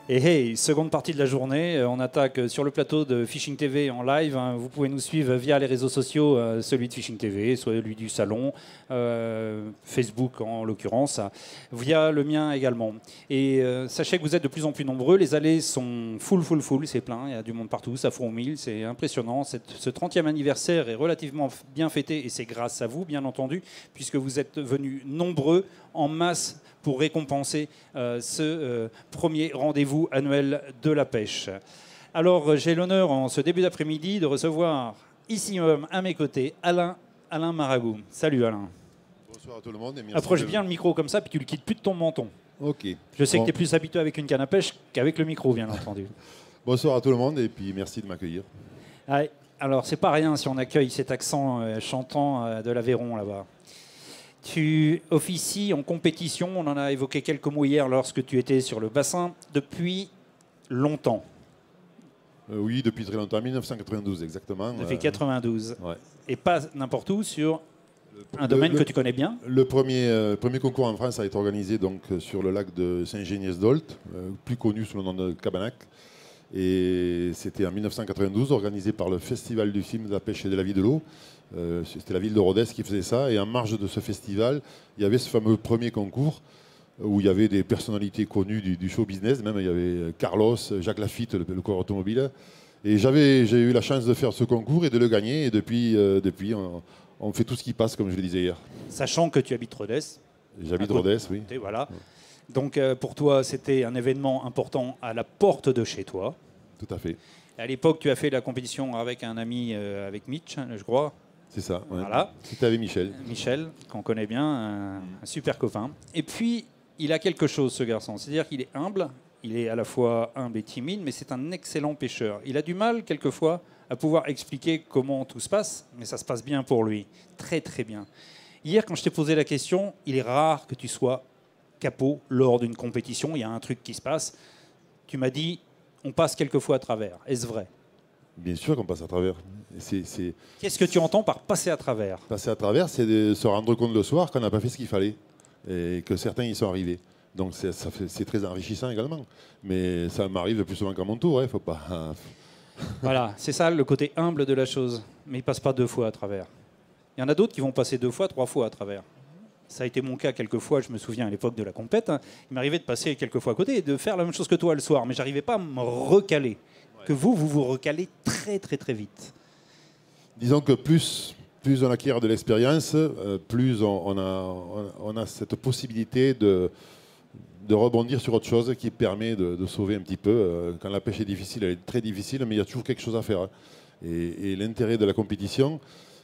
Et hey, seconde partie de la journée, on attaque sur le plateau de Fishing TV en live. Vous pouvez nous suivre via les réseaux sociaux, celui de Fishing TV, soit celui du salon, Facebook en l'occurrence, via le mien également. Et sachez que vous êtes de plus en plus nombreux, les allées sont full, c'est plein, il y a du monde partout, ça fourmille, c'est impressionnant. Ce 30e anniversaire est relativement bien fêté et c'est grâce à vous, bien entendu, puisque vous êtes venus nombreux en masse pour récompenser ce premier rendez-vous annuel de la pêche. Alors, j'ai l'honneur, en ce début d'après-midi, de recevoir ici même à mes côtés Alain Maragout. Salut Alain. Bonsoir à tout le monde. Et merci. Approche bien le micro comme ça, puis tu le quittes plus de ton menton. Ok. Je sais que tu es plus habitué avec une canne à pêche qu'avec le micro, bien entendu. Bonsoir à tout le monde et puis merci de m'accueillir. Ouais, alors, c'est pas rien si on accueille cet accent chantant de l'Aveyron là-bas. Tu officies en compétition, on en a évoqué quelques mots hier lorsque tu étais sur le bassin, depuis longtemps. Oui, depuis très longtemps, 1992 exactement. Depuis 92. Ouais. Et pas n'importe où, sur un domaine que tu connais bien. Le premier concours en France a été organisé donc, sur le lac de Saint-Géniès-d'Olt, plus connu sous le nom de Cabanac. Et c'était en 1992, organisé par le Festival du film, de la pêche et de la vie de l'eau. C'était la ville de Rodez qui faisait ça. Et en marge de ce festival, il y avait ce fameux premier concours où il y avait des personnalités connues du show business. Même il y avait Carlos, Jacques Lafitte, le coureur automobile. Et j'ai eu la chance de faire ce concours et de le gagner. Et depuis on fait tout ce qui passe, comme je le disais hier. Sachant que tu habites Rodez. J'habite Rodez, oui. Voilà. Donc pour toi, c'était un événement important à la porte de chez toi. Tout à fait. À l'époque, tu as fait la compétition avec un ami, avec Mitch, je crois. C'est ça. Ouais. Voilà. C'était avec Michel. Michel, qu'on connaît bien, un super copain. Et puis, il a quelque chose, ce garçon. C'est-à-dire qu'il est humble. Il est à la fois humble et timide, mais c'est un excellent pêcheur. Il a du mal, quelquefois, à pouvoir expliquer comment tout se passe, mais ça se passe bien pour lui. Très, très bien. Hier, quand je t'ai posé la question, il est rare que tu sois capot lors d'une compétition. Il y a un truc qui se passe. Tu m'as dit, on passe quelquefois à travers. Est-ce vrai ? Bien sûr qu'on passe à travers. Qu'est-ce que tu entends par passer à travers ? Passer à travers, c'est de se rendre compte le soir qu'on n'a pas fait ce qu'il fallait et que certains y sont arrivés. Donc c'est très enrichissant également. Mais ça m'arrive plus souvent qu'à mon tour. Faut pas... Voilà, c'est ça le côté humble de la chose. Mais il ne passe pas 2 fois à travers. Il y en a d'autres qui vont passer 2 fois, 3 fois à travers. Ça a été mon cas quelques fois, je me souviens à l'époque de la compète. Il m'arrivait de passer quelques fois à côté et de faire la même chose que toi le soir. Mais je n'arrivais pas à me recaler. Que vous recalez très très très vite. Disons que plus on acquiert de l'expérience, plus on a cette possibilité de rebondir sur autre chose qui permet de sauver un petit peu. Quand la pêche est difficile, elle est très difficile, mais il y a toujours quelque chose à faire. Et l'intérêt de la compétition,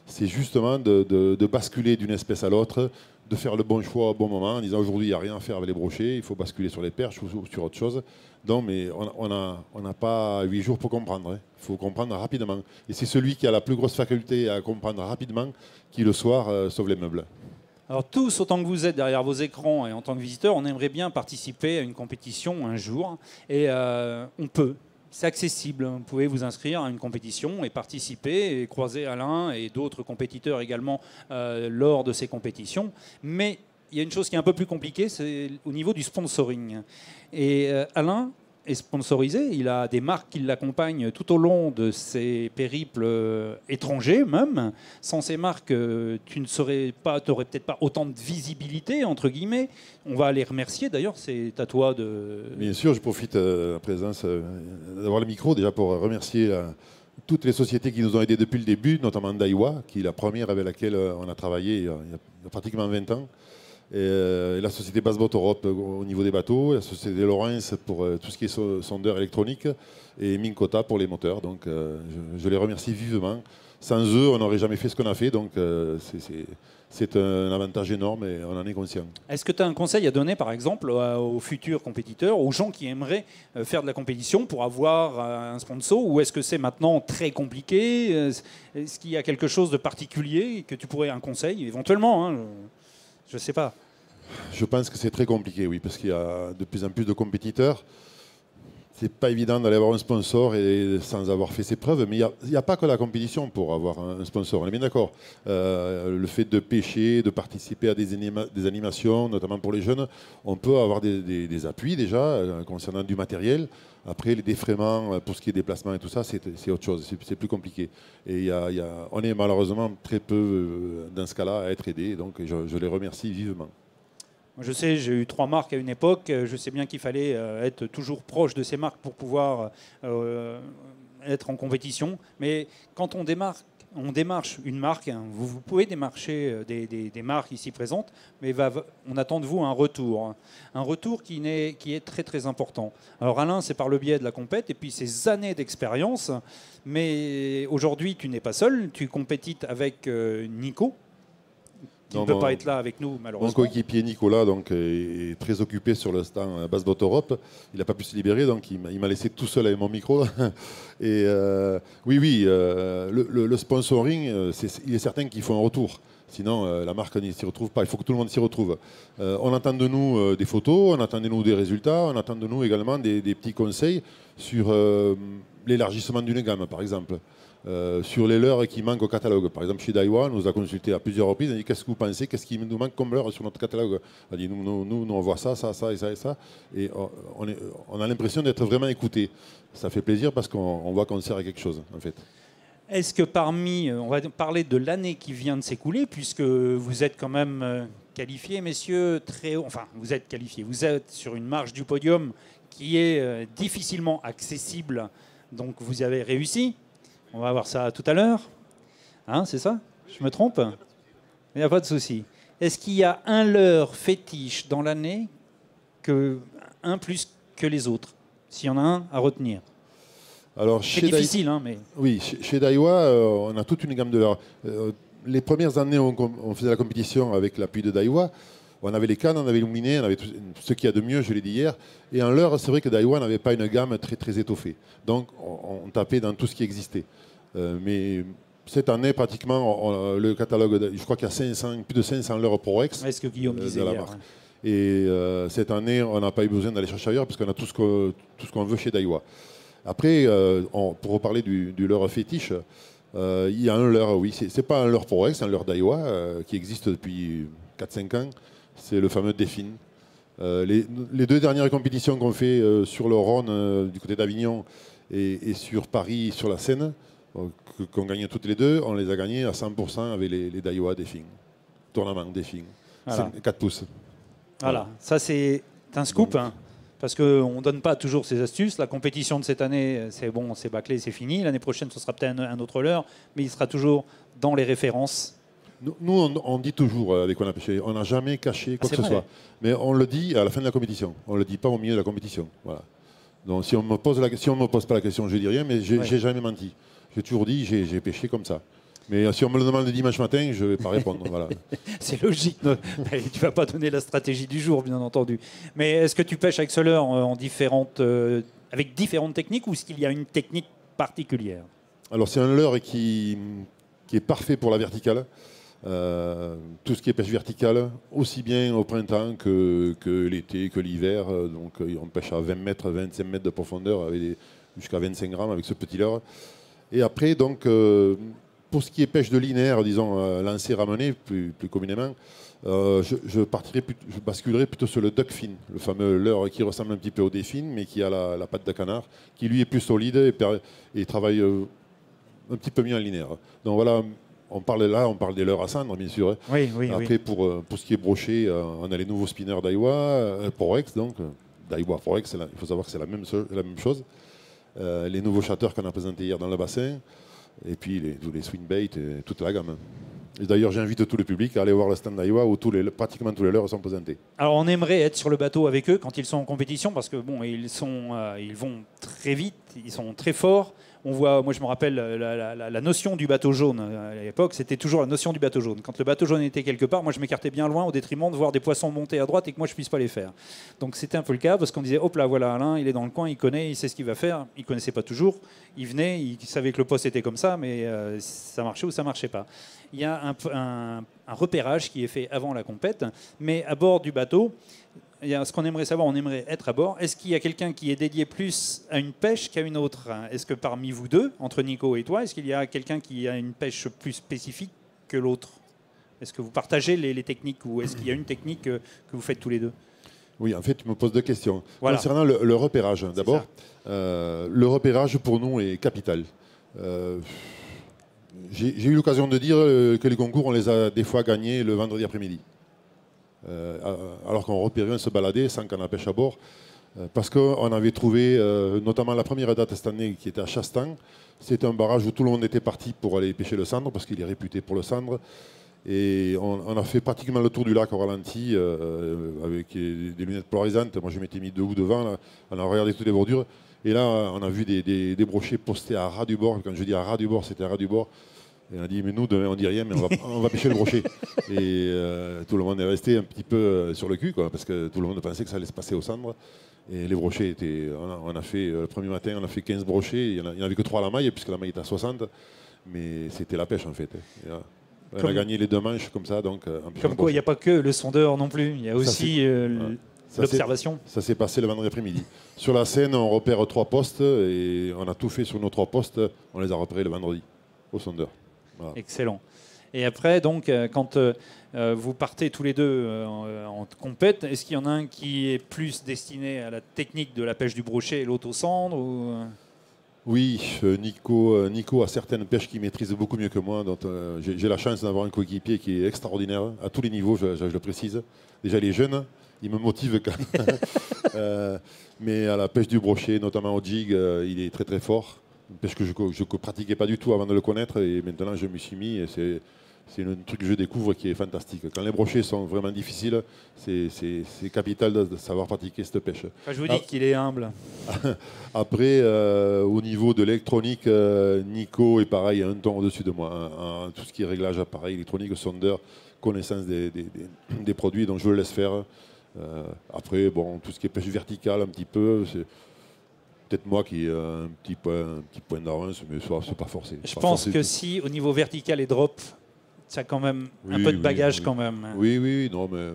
c'est justement de basculer d'une espèce à l'autre, de faire le bon choix au bon moment, en disant aujourd'hui il n'y a rien à faire avec les brochets, il faut basculer sur les perches ou sur autre chose. Non, mais on n'a pas 8 jours pour comprendre. Il faut comprendre rapidement. Et c'est celui qui a la plus grosse faculté à comprendre rapidement qui, le soir, sauve les meubles. Alors tous, autant que vous êtes derrière vos écrans et en tant que visiteurs, on aimerait bien participer à une compétition un jour. Et on peut. C'est accessible. Vous pouvez vous inscrire à une compétition et participer et croiser Alain et d'autres compétiteurs également lors de ces compétitions. Mais il y a une chose qui est un peu plus compliquée, c'est au niveau du sponsoring. Et Alain est sponsorisé, il a des marques qui l'accompagnent tout au long de ses périples étrangers même. Sans ces marques, tu n'aurais peut-être pas autant de visibilité, entre guillemets. On va les remercier, d'ailleurs, c'est à toi de... Bien sûr, je profite de la présence, d'avoir le micro déjà pour remercier toutes les sociétés qui nous ont aidés depuis le début, notamment Daiwa, qui est la première avec laquelle on a travaillé il y a pratiquement 20 ans. Et la société Bassboat Europe au niveau des bateaux, la société Lawrence pour tout ce qui est sondeur électronique et Minn Kota pour les moteurs. Donc je les remercie vivement. Sans eux, on n'aurait jamais fait ce qu'on a fait. Donc c'est un avantage énorme et on en est conscient. Est-ce que tu as un conseil à donner, par exemple, aux futurs compétiteurs, aux gens qui aimeraient faire de la compétition pour avoir un sponsor, ou est-ce que c'est maintenant très compliqué ? Est-ce qu'il y a quelque chose de particulier que tu pourrais, un conseil, éventuellement, hein, je ne sais pas. Je pense que c'est très compliqué, oui, parce qu'il y a de plus en plus de compétiteurs. c'est pas évident d'aller avoir un sponsor et sans avoir fait ses preuves, mais il n'y a pas que la compétition pour avoir un sponsor, on est bien d'accord. Le fait de pêcher, de participer à des animations, notamment pour les jeunes, on peut avoir des appuis déjà concernant du matériel. Après, les défraiements pour ce qui est déplacement et tout ça, c'est autre chose, c'est plus compliqué. Et on est malheureusement très peu dans ce cas-là à être aidé, donc je les remercie vivement. Je sais, j'ai eu 3 marques à une époque. Je sais bien qu'il fallait être toujours proche de ces marques pour pouvoir être en compétition. Mais quand on démarche une marque, hein, vous pouvez démarcher des marques ici présentes, mais on attend de vous un retour. Hein. Un retour qui est très très important. Alors Alain, c'est par le biais de la compète et puis ces années d'expérience. Mais aujourd'hui, tu n'es pas seul. Tu compétites avec Nico, qui ne peut pas être là avec nous, malheureusement. Mon coéquipier Nicolas est très occupé sur le stand Bassboat Europe. Il n'a pas pu se libérer, donc il m'a laissé tout seul avec mon micro. Et oui, le sponsoring, il est certain qu'il faut un retour. Sinon, la marque n'y s'y retrouve pas. Il faut que tout le monde s'y retrouve. On attend de nous des photos, on attend de nous des résultats, on attend de nous également des petits conseils sur l'élargissement d'une gamme, par exemple. Sur les leurres qui manquent au catalogue. Par exemple, chez Daiwa, on nous a consulté à plusieurs reprises. On a dit qu'est-ce que vous pensez, qu'est-ce qui nous manque comme leurre sur notre catalogue. On a dit nous on voit ça, ça, ça et ça et ça. Et on a l'impression d'être vraiment écouté. Ça fait plaisir parce qu'on voit qu'on sert à quelque chose, en fait. Est-ce que on va parler de l'année qui vient de s'écouler, puisque vous êtes quand même qualifiés, messieurs, très haut. Enfin, vous êtes qualifiés. Vous êtes sur une marge du podium qui est difficilement accessible. Donc, vous avez réussi. On va voir ça tout à l'heure. Hein, c'est ça? Je me trompe? Il n'y a pas de souci. Est-ce qu'il y a un leurre fétiche dans l'année, un plus que les autres? S'il y en a un à retenir. C'est difficile, hein, mais... Oui, chez Daiwa, on a toute une gamme de leurres. Les premières années, on faisait la compétition avec l'appui de Daiwa. On avait les cannes, on avait l'illuminé, on avait tout ce qu'il y a de mieux, je l'ai dit hier. Et en leurre, c'est vrai que Daiwa n'avait pas une gamme très, très étoffée. Donc, on tapait dans tout ce qui existait. Mais cette année, pratiquement, le catalogue, je crois qu'il y a plus de 500 leurres Prorex. Est-ce que Guillaume disait hier, marque. Et cette année, on n'a pas eu besoin d'aller chercher ailleurs parce qu'on a tout ce qu'on veut chez Daiwa. Après, pour reparler du leurre fétiche, il y a un leurre, oui, c'est pas un leurre Prorex, c'est un leurre Daiwa qui existe depuis 4-5 ans. C'est le fameux Défin. Les 2 dernières compétitions qu'on fait sur le Rhône, du côté d'Avignon, et sur Paris, sur la Seine, qu'on gagne toutes les 2, on les a gagnés à 100% avec les Daiwa Défin. Tournament Défin. Voilà. 4 pouces. Voilà, ça c'est un scoop. Hein, parce qu'on ne donne pas toujours ces astuces. La compétition de cette année, c'est bon, c'est bâclé, c'est fini. L'année prochaine, ce sera peut-être un autre leurre, mais il sera toujours dans les références. Nous, on dit toujours avec qu'on a pêché, on n'a jamais caché quoi que ce soit. Mais on le dit à la fin de la compétition. On ne le dit pas au milieu de la compétition. Voilà. Donc si on ne me pose pas la question, je ne dis rien, mais je n'ai jamais menti. J'ai toujours dit, j'ai pêché comme ça. Mais si on me le demande le dimanche matin, je ne vais pas répondre. Voilà. C'est logique. Tu ne vas pas donner la stratégie du jour, bien entendu. Mais est-ce que tu pêches avec ce leurre avec différentes techniques ou est-ce qu'il y a une technique particulière? Alors c'est un leurre qui est parfait pour la verticale. Tout ce qui est pêche verticale, aussi bien au printemps que l'été, que l'hiver. Donc on pêche à 20 mètres, 25 mètres de profondeur jusqu'à 25 grammes avec ce petit leurre. Et après, donc, pour ce qui est pêche de linéaire, disons, lancer ramener plus communément, je basculerai plutôt sur le duck fin, le fameux leurre qui ressemble un petit peu au défin, mais qui a la patte de canard, qui lui est plus solide et travaille un petit peu mieux en linéaire. Donc voilà. On parle des leurres à cendre, bien sûr. Oui, après, pour ce qui est broché, on a les nouveaux spinners Daiwa, Prorex. Donc, Daiwa, Prorex, il faut savoir que c'est la même chose. Les nouveaux chatteurs qu'on a présentés hier dans le bassin. Et puis, tous les swing bait, et toute la gamme. Et d'ailleurs, j'invite tout le public à aller voir le stand Daiwa où pratiquement tous les leurres sont présentés. Alors, on aimerait être sur le bateau avec eux quand ils sont en compétition parce que bon, ils vont très vite, ils sont très forts. On voit, moi je me rappelle la notion du bateau jaune à l'époque, c'était toujours la notion du bateau jaune. Quand le bateau jaune était quelque part, moi je m'écartais bien loin au détriment de voir des poissons monter à droite et que moi je puisse pas les faire. Donc c'était un peu le cas parce qu'on disait hop là voilà Alain, il est dans le coin, il connaît, il sait ce qu'il va faire. Il connaissait pas toujours, il venait, il savait que le poste était comme ça, mais ça marchait ou ça marchait pas. Il y a un repérage qui est fait avant la compète, mais à bord du bateau. il y a ce qu'on aimerait savoir, on aimerait être à bord. Est-ce qu'il y a quelqu'un qui est dédié plus à une pêche qu'à une autre? Est-ce que parmi vous deux, entre Nico et toi, est-ce qu'il y a quelqu'un qui a une pêche plus spécifique que l'autre? Est-ce que vous partagez les techniques ou est-ce qu'il y a une technique que vous faites tous les deux? Oui, en fait, tu me poses deux questions. Voilà. Concernant le repérage, d'abord, le repérage pour nous est capital. J'ai eu l'occasion de dire que les concours, on les a des fois gagnés le vendredi après-midi. Alors qu'on repérait, on se baladait sans canne à pêche à bord. Parce qu'on avait trouvé, notamment la première date cette année qui était à Chastan, c'était un barrage où tout le monde était parti pour aller pêcher le sandre, parce qu'il est réputé pour le sandre. Et on a fait pratiquement le tour du lac au ralenti avec des lunettes polarisantes. Moi, je m'étais mis debout devant. Là. On a regardé toutes les bordures. Et là, on a vu des brochets postés à ras du bord. Quand je dis à ras du bord, c'était à ras du bord. Et on a dit, mais nous, demain, on dit rien, mais on va pêcher le brochet. Et tout le monde est resté un petit peu sur le cul, quoi, parce que tout le monde pensait que ça allait se passer au cendre. Et les brochets étaient... On a fait, le premier matin, on a fait 15 brochets. Il n'y en avait que 3 à la maille, puisque la maille était à 60. Mais c'était la pêche, en fait. Et là, on a gagné les 2 manches comme ça. Donc, comme quoi, il n'y a pas que le sondeur non plus. Il y a aussi l'observation. Ça s'est passé le vendredi après-midi. Sur la Seine, on repère 3 postes et on a tout fait sur nos 3 postes. On les a repérés le vendredi au sondeur. Voilà. Excellent. Et après, donc, quand vous partez tous les deux en compète, est-ce qu'il y en a un qui est plus destiné à la technique de la pêche du brochet et l'autre au cendre ou... Oui, Nico a certaines pêches qu'il maîtrise beaucoup mieux que moi. J'ai la chance d'avoir un coéquipier qui est extraordinaire, à tous les niveaux, je le précise. Déjà, il est jeune, il me motive quand même. Mais à la pêche du brochet, notamment au jig, il est très très fort. Une pêche que je ne pratiquais pas du tout avant de le connaître et maintenant je me suis mis. Et c'est un truc que je découvre qui est fantastique. Quand les brochets sont vraiment difficiles, c'est capital de savoir pratiquer cette pêche. Enfin, je vous dis qu'il est humble. Après, au niveau de l'électronique, Nico est pareil, un ton au-dessus de moi. Tout ce qui est réglage appareil électronique, sondeur, connaissance des produits, donc je le laisse faire. Après, bon, tout ce qui est pêche verticale, un petit peu, c'est peut-être moi qui ai un petit point d'avance, mais ça, c'est pas forcé. Je pense que si, au niveau vertical et drop, ça a quand même un peu de bagage quand même. Oui, non, mais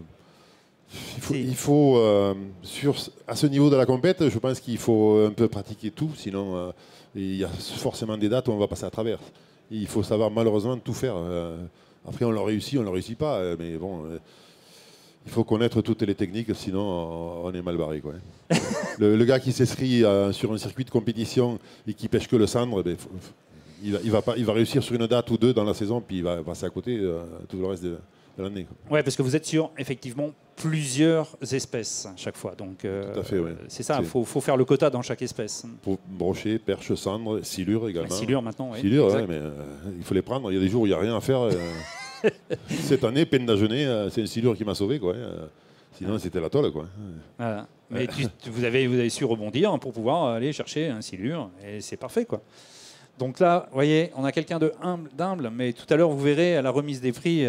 il faut à ce niveau de la compète, je pense qu'il faut un peu pratiquer tout, sinon il y a forcément des dates où on va passer à travers. Il faut savoir malheureusement tout faire. Après, on le réussit pas, mais bon, il faut connaître toutes les techniques, sinon on est mal barré, quoi. Le gars qui s'inscrit sur un circuit de compétition et qui pêche que le sandre, il va réussir sur une date ou deux dans la saison, puis il va passer à côté tout le reste de l'année. Oui, parce que vous êtes sur effectivement plusieurs espèces chaque fois. Donc, tout à fait, ouais. C'est ça, il faut faire le quota dans chaque espèce. Pour brochet, perche, cendre, silure également. Silure maintenant, oui. Silure, ouais, mais il faut les prendre. Il y a des jours où il n'y a rien à faire. Cette année, peine d'ajeuner, c'est une silure qui m'a sauvé, quoi. Sinon, c'était la toile, quoi. Voilà. Mais vous avez su rebondir pour pouvoir aller chercher un silure, et c'est parfait, quoi. Donc là, vous voyez, on a quelqu'un d'humble, mais tout à l'heure, vous verrez, à la remise des prix,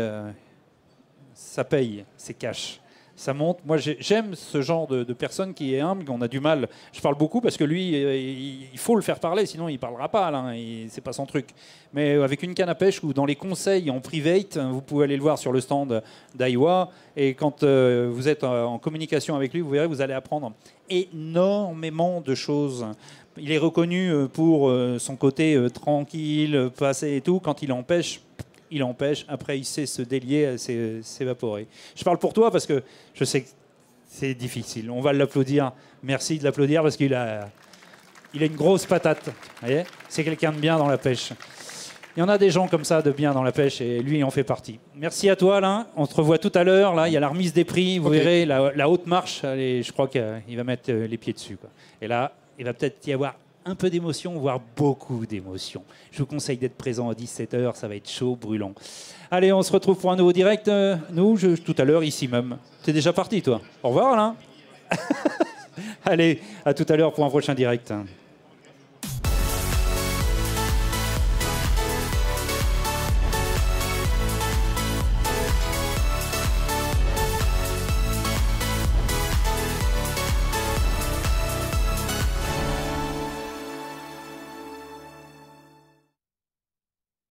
ça paye, c'est cash. Ça monte. Moi, j'aime ce genre de personne qui est humble, qu'on a du mal. Je parle beaucoup parce que lui, il faut le faire parler, sinon il ne parlera pas. C'est pas son truc. Mais avec une canne à pêche ou dans les conseils en private, vous pouvez aller le voir sur le stand d'Aiwa. Et quand vous êtes en communication avec lui, vous verrez, vous allez apprendre énormément de choses. Il est reconnu pour son côté tranquille, passé et tout. Quand il empêche, après il sait se délier, s'évaporer. Je parle pour toi parce que je sais que c'est difficile. On va l'applaudir. Merci de l'applaudir parce qu'il a une grosse patate. C'est quelqu'un de bien dans la pêche. Il y en a des gens comme ça de bien dans la pêche et lui il en fait partie. Merci à toi Alain. On se revoit tout à l'heure. Là, il y a la remise des prix. Vous verrez la haute marche. Allez, je crois qu'il va mettre les pieds dessus, quoi. Et là, il va peut-être y avoir un peu d'émotion, voire beaucoup d'émotion. Je vous conseille d'être présent à 17h, ça va être chaud, brûlant. Allez, on se retrouve pour un nouveau direct. Tout à l'heure, ici même. T'es déjà parti, toi. Au revoir, Alain. Allez, à tout à l'heure pour un prochain direct.